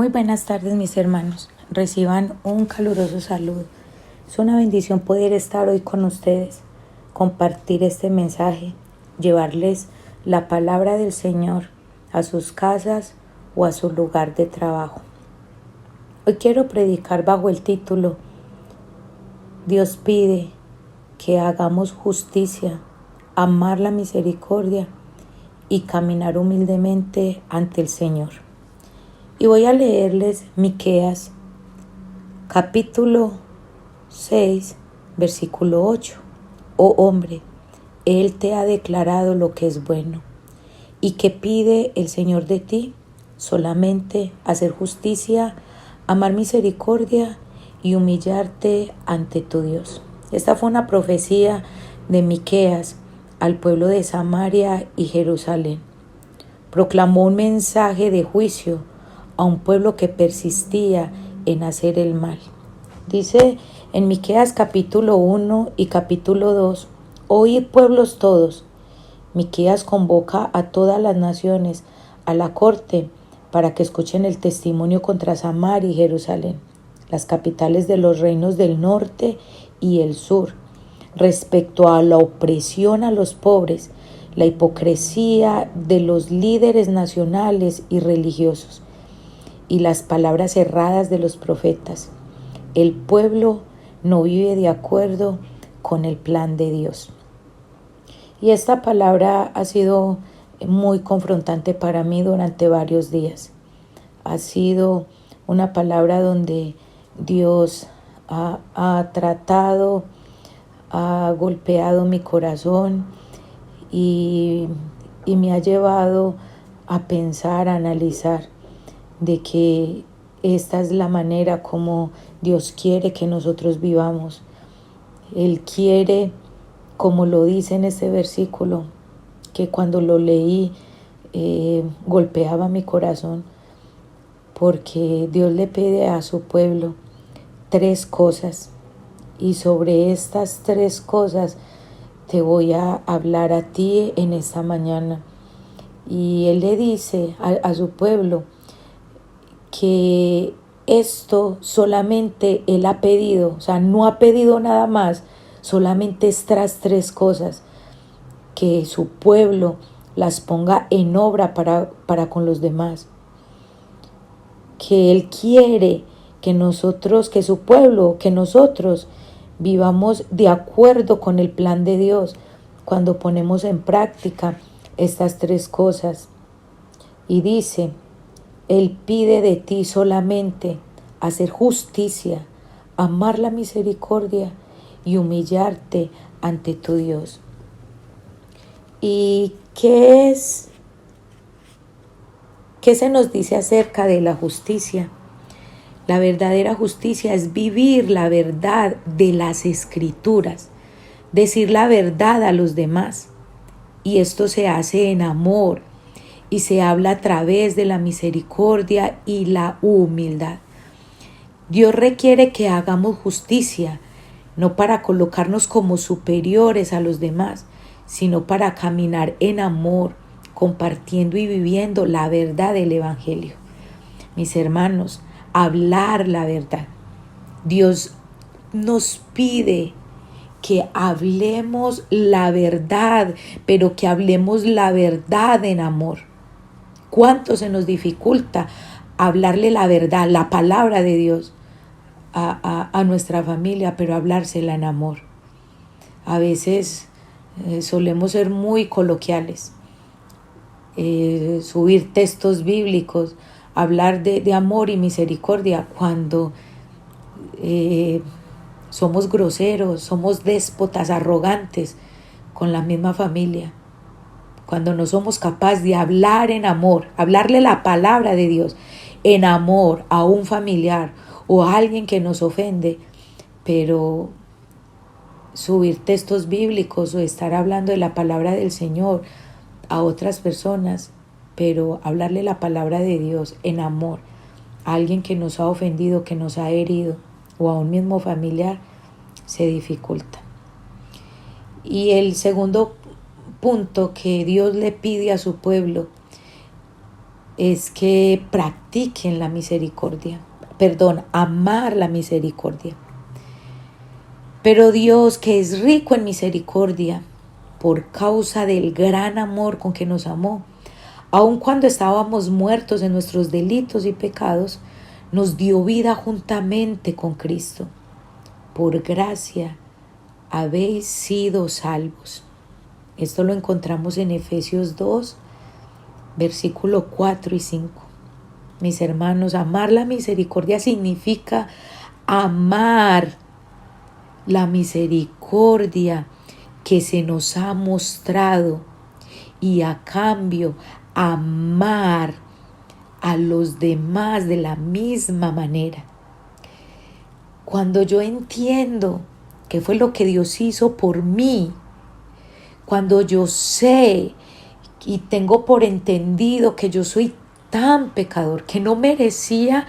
Muy buenas tardes, mis hermanos. Reciban un caluroso saludo. Es una bendición poder estar hoy con ustedes, compartir este mensaje, llevarles la palabra del Señor a sus casas o a su lugar de trabajo. Hoy quiero predicar bajo el título: Dios pide que hagamos justicia, amar la misericordia y caminar humildemente ante el Señor. Y voy a leerles Miqueas, capítulo 6, versículo 8. Oh hombre, Él te ha declarado lo que es bueno. ¿Y qué pide el Señor de ti? Solamente hacer justicia, amar misericordia y humillarte ante tu Dios. Esta fue una profecía de Miqueas al pueblo de Samaria y Jerusalén. Proclamó un mensaje de juicio a un pueblo que persistía en hacer el mal. Dice en Miqueas capítulo 1 y capítulo 2: Oíd, pueblos todos. Miqueas convoca a todas las naciones a la corte para que escuchen el testimonio contra Samaria y Jerusalén, las capitales de los reinos del norte y el sur, respecto a la opresión a los pobres, la hipocresía de los líderes nacionales y religiosos, y las palabras erradas de los profetas. El pueblo no vive de acuerdo con el plan de Dios. Y esta palabra ha sido muy confrontante para mí durante varios días. Ha sido una palabra donde Dios ha tratado, ha golpeado mi corazón y me ha llevado a pensar, a analizar de que esta es la manera como Dios quiere que nosotros vivamos. Él quiere, como lo dice en este versículo, que cuando lo leí golpeaba mi corazón, porque Dios le pide a su pueblo 3 cosas, y sobre estas 3 cosas te voy a hablar a ti en esta mañana. Y Él le dice a su pueblo que esto solamente Él ha pedido, o sea, no ha pedido nada más, solamente estas 3 cosas, que su pueblo las ponga en obra para con los demás. Que Él quiere que nosotros, que su pueblo, que nosotros vivamos de acuerdo con el plan de Dios cuando ponemos en práctica estas 3 cosas. Y dice: Él pide de ti solamente hacer justicia, amar la misericordia y humillarte ante tu Dios. ¿Y qué se nos dice acerca de la justicia? La verdadera justicia es vivir la verdad de las Escrituras, decir la verdad a los demás. Y esto se hace en amor y se habla a través de la misericordia y la humildad. Dios requiere que hagamos justicia, no para colocarnos como superiores a los demás, sino para caminar en amor, compartiendo y viviendo la verdad del Evangelio. Mis hermanos, hablar la verdad. Dios nos pide que hablemos la verdad, pero que hablemos la verdad en amor. ¿Cuánto se nos dificulta hablarle la verdad, la palabra de Dios a nuestra familia, pero hablársela en amor? A veces solemos ser muy coloquiales, subir textos bíblicos, hablar de amor y misericordia cuando somos groseros, somos déspotas, arrogantes con la misma familia. Cuando no somos capaces de hablar en amor, hablarle la palabra de Dios en amor a un familiar o a alguien que nos ofende, pero subir textos bíblicos o estar hablando de la palabra del Señor a otras personas, pero hablarle la palabra de Dios en amor a alguien que nos ha ofendido, que nos ha herido, o a un mismo familiar, se dificulta. Y el segundo punto que Dios le pide a su pueblo es que practiquen la misericordia, amar la misericordia. Pero Dios, que es rico en misericordia, por causa del gran amor con que nos amó, aun cuando estábamos muertos en nuestros delitos y pecados, nos dio vida juntamente con Cristo. Por gracia habéis sido salvos. Esto lo encontramos en Efesios 2, versículo 4 y 5. Mis hermanos, amar la misericordia significa amar la misericordia que se nos ha mostrado y a cambio amar a los demás de la misma manera. Cuando yo entiendo qué fue lo que Dios hizo por mí, cuando yo sé y tengo por entendido que yo soy tan pecador, que no merecía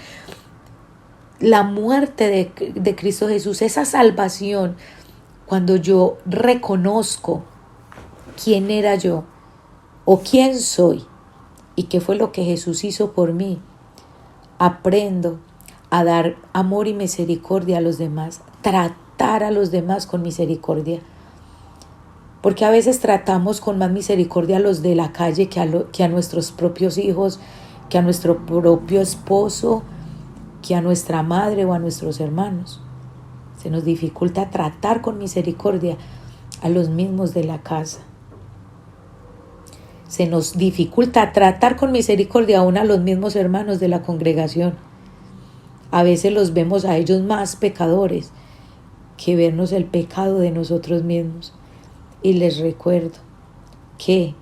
la muerte de Cristo Jesús, esa salvación, cuando yo reconozco quién era yo o quién soy y qué fue lo que Jesús hizo por mí, aprendo a dar amor y misericordia a los demás, tratar a los demás con misericordia. Porque a veces tratamos con más misericordia a los de la calle que a nuestros propios hijos, que a nuestro propio esposo, que a nuestra madre o a nuestros hermanos. Se nos dificulta tratar con misericordia a los mismos de la casa. Se nos dificulta tratar con misericordia aún a los mismos hermanos de la congregación. A veces los vemos a ellos más pecadores que vernos el pecado de nosotros mismos. Y les recuerdo que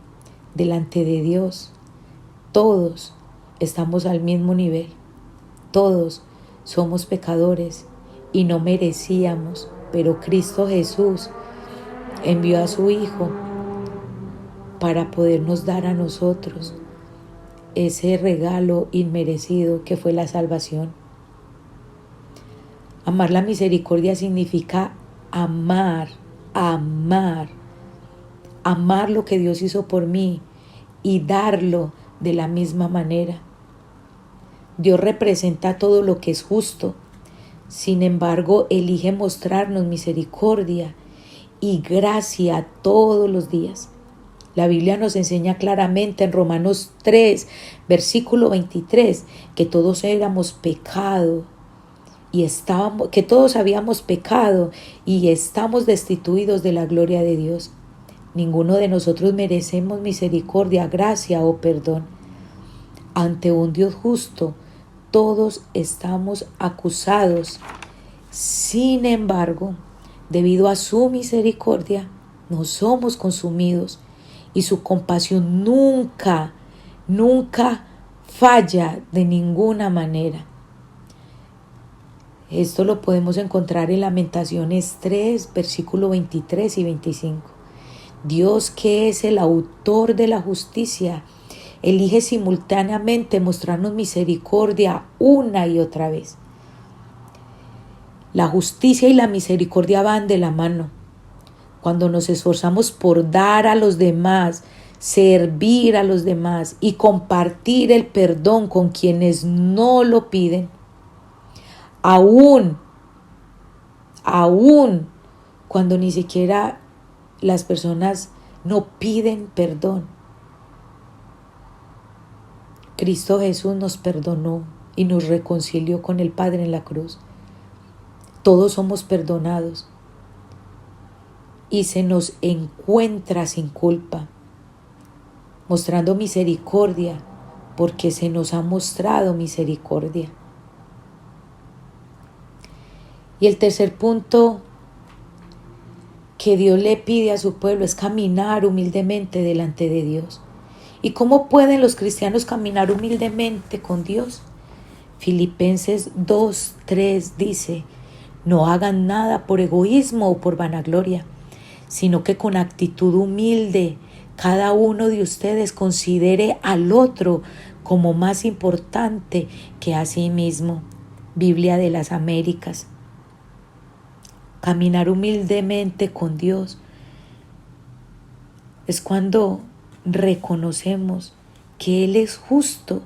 delante de Dios todos estamos al mismo nivel. Todos somos pecadores y no merecíamos, pero Cristo Jesús envió a su Hijo para podernos dar a nosotros ese regalo inmerecido que fue la salvación. Amar la misericordia significa amar lo que Dios hizo por mí y darlo de la misma manera. Dios representa todo lo que es justo. Sin embargo, elige mostrarnos misericordia y gracia todos los días. La Biblia nos enseña claramente en Romanos 3, versículo 23, que todos éramos pecado que todos habíamos pecado y estamos destituidos de la gloria de Dios. Ninguno de nosotros merecemos misericordia, gracia o perdón. Ante un Dios justo, todos estamos acusados. Sin embargo, debido a su misericordia, no somos consumidos y su compasión nunca falla de ninguna manera. Esto lo podemos encontrar en Lamentaciones 3, versículo 23 y 25. Dios, que es el autor de la justicia, elige simultáneamente mostrarnos misericordia una y otra vez. La justicia y la misericordia van de la mano. Cuando nos esforzamos por dar a los demás, servir a los demás y compartir el perdón con quienes no lo piden, aún cuando ni siquiera las personas no piden perdón, Cristo Jesús nos perdonó y nos reconcilió con el Padre en la cruz. Todos somos perdonados y se nos encuentra sin culpa, mostrando misericordia porque se nos ha mostrado misericordia. Y el tercer punto que Dios le pide a su pueblo es caminar humildemente delante de Dios. ¿Y cómo pueden los cristianos caminar humildemente con Dios? Filipenses 2:3 dice: no hagan nada por egoísmo o por vanagloria, sino que con actitud humilde cada uno de ustedes considere al otro como más importante que a sí mismo. Biblia de las Américas. Caminar humildemente con Dios es cuando reconocemos que Él es justo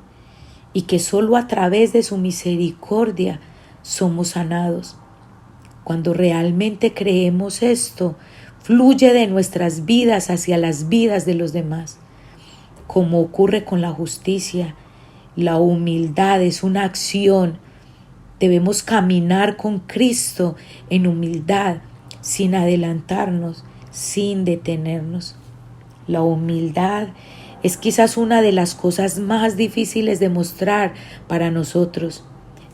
y que solo a través de su misericordia somos sanados. Cuando realmente creemos esto, fluye de nuestras vidas hacia las vidas de los demás. Como ocurre con la justicia, la humildad es una acción. Debemos caminar con Cristo en humildad, sin adelantarnos, sin detenernos. La humildad es quizás una de las cosas más difíciles de mostrar para nosotros.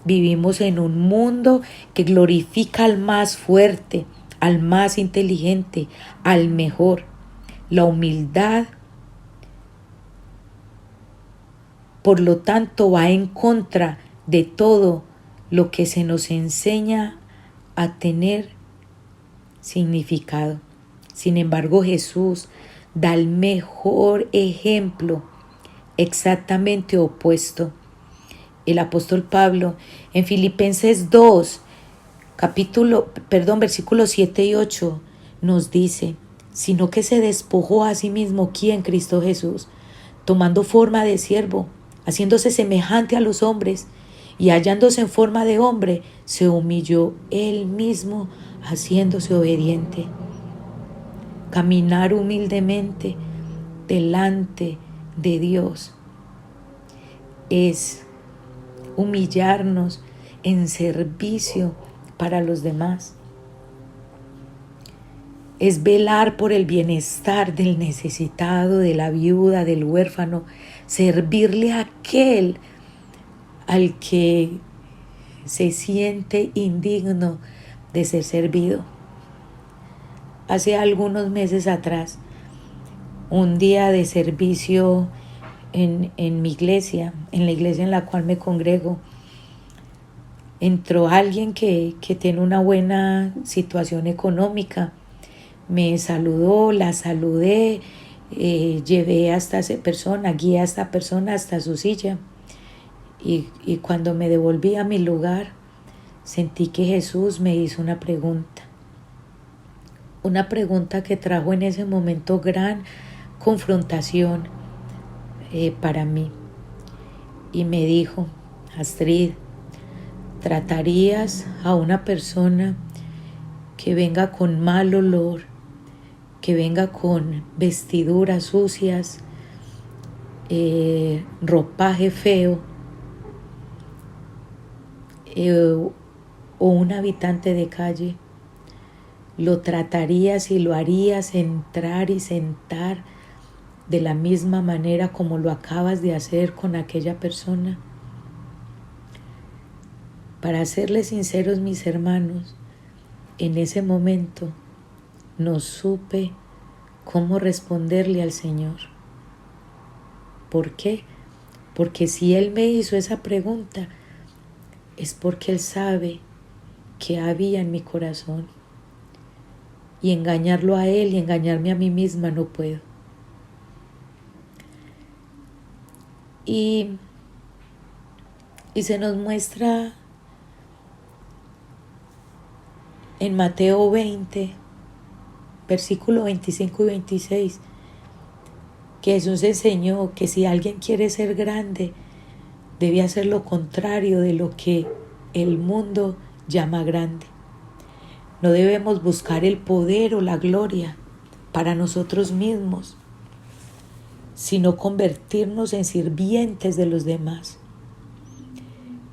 Vivimos en un mundo que glorifica al más fuerte, al más inteligente, al mejor. La humildad, por lo tanto, va en contra de todo lo que se nos enseña a tener significado. Sin embargo, Jesús da el mejor ejemplo, exactamente opuesto. El apóstol Pablo en Filipenses 2, versículos 7 y 8 nos dice: sino que se despojó a sí mismo, ¿quién? Cristo Jesús, tomando forma de siervo, haciéndose semejante a los hombres, y hallándose en forma de hombre, se humilló él mismo, haciéndose obediente. Caminar humildemente delante de Dios es humillarnos en servicio para los demás. Es velar por el bienestar del necesitado, de la viuda, del huérfano, servirle a aquel al que se siente indigno de ser servido. Hace algunos meses atrás, un día de servicio en mi iglesia, en la iglesia en la cual me congrego, entró alguien que tiene una buena situación económica. Me saludó, la saludé, llevé hasta esa persona, guié a esta persona hasta su silla. Y cuando me devolví a mi lugar, sentí que Jesús me hizo una pregunta que trajo en ese momento gran confrontación para mí. Y me dijo: Astrid, ¿tratarías a una persona que venga con mal olor, que venga con vestiduras sucias, ropaje feo, o un habitante de calle? ¿Lo tratarías y lo harías entrar y sentar de la misma manera como lo acabas de hacer con aquella persona? Para serles sinceros, mis hermanos, en ese momento no supe cómo responderle al Señor. ¿Por qué? Porque si Él me hizo esa pregunta, es porque Él sabe qué había en mi corazón. Y engañarlo a Él y engañarme a mí misma no puedo. Y se nos muestra en Mateo 20, versículo 25 y 26, que Jesús enseñó que si alguien quiere ser grande, debe hacer lo contrario de lo que el mundo llama grande. No debemos buscar el poder o la gloria para nosotros mismos, sino convertirnos en sirvientes de los demás.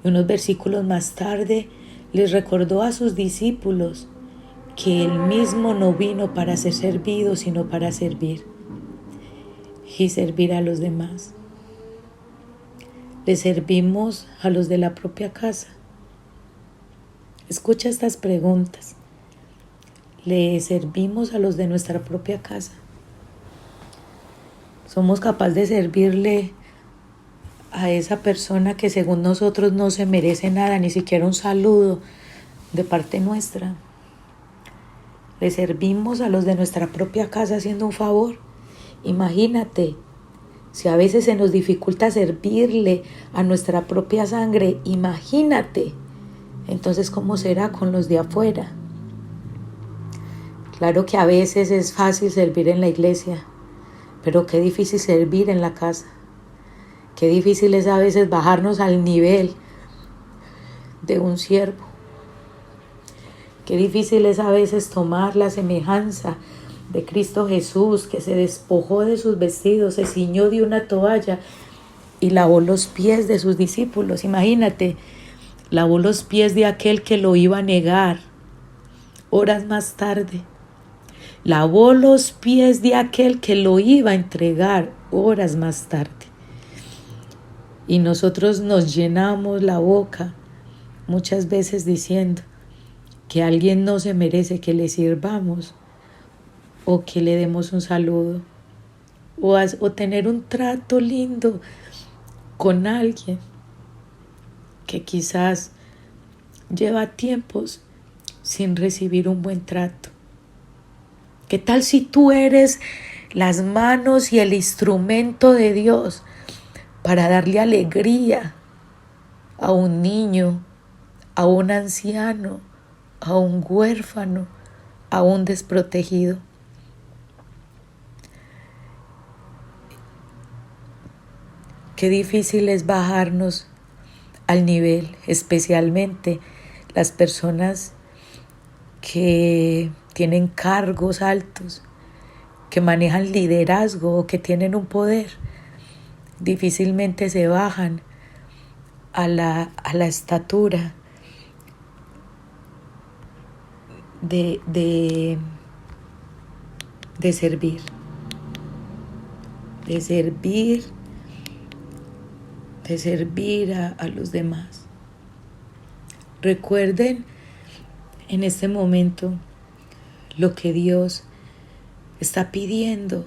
Y unos versículos más tarde les recordó a sus discípulos que Él mismo no vino para ser servido, sino para servir y servir a los demás. Le servimos a los de la propia casa. Escucha estas preguntas. ¿Le servimos a los de nuestra propia casa? ¿Somos capaces de servirle a esa persona que según nosotros no se merece nada, ni siquiera un saludo de parte nuestra? ¿Le servimos a los de nuestra propia casa haciendo un favor? Imagínate, si a veces se nos dificulta servirle a nuestra propia sangre, imagínate, entonces ¿cómo será con los de afuera? Claro que a veces es fácil servir en la iglesia, pero qué difícil servir en la casa. Qué difícil es a veces bajarnos al nivel de un siervo. Qué difícil es a veces tomar la semejanza de Cristo Jesús, que se despojó de sus vestidos, se ciñó de una toalla y lavó los pies de sus discípulos. Imagínate, lavó los pies de aquel que lo iba a negar horas más tarde. Lavó los pies de aquel que lo iba a entregar horas más tarde. Y nosotros nos llenamos la boca muchas veces diciendo que alguien no se merece que le sirvamos o que le demos un saludo o tener un trato lindo con alguien que quizás lleva tiempos sin recibir un buen trato. ¿Qué tal si tú eres las manos y el instrumento de Dios para darle alegría a un niño, a un anciano, a un huérfano, a un desprotegido? Qué difícil es bajarnos al nivel, especialmente las personas que tienen cargos altos, que manejan liderazgo o que tienen un poder. Difícilmente se bajan a la estatura de servir, de servir a los demás. Recuerden en este momento lo que Dios está pidiendo